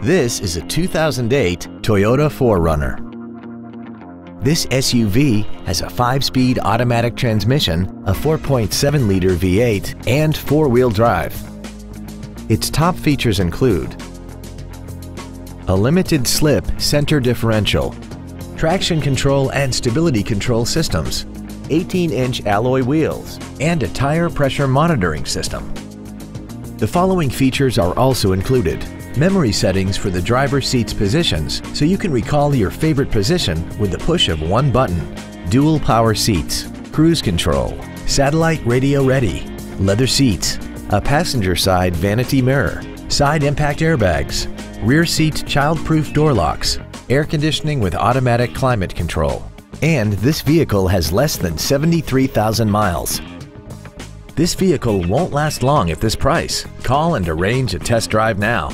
This is a 2008 Toyota 4Runner. This SUV has a 5-speed automatic transmission, a 4.7-liter V8, and 4-wheel drive. Its top features include a limited slip center differential, traction control and stability control systems, 18-inch alloy wheels, and a tire pressure monitoring system. The following features are also included: memory settings for the driver's seat's positions so you can recall your favorite position with the push of one button, dual power seats, cruise control, satellite radio ready, leather seats, a passenger side vanity mirror, side impact airbags, rear seat child-proof door locks, air conditioning with automatic climate control, and this vehicle has less than 73,000 miles. This vehicle won't last long at this price. Call and arrange a test drive now.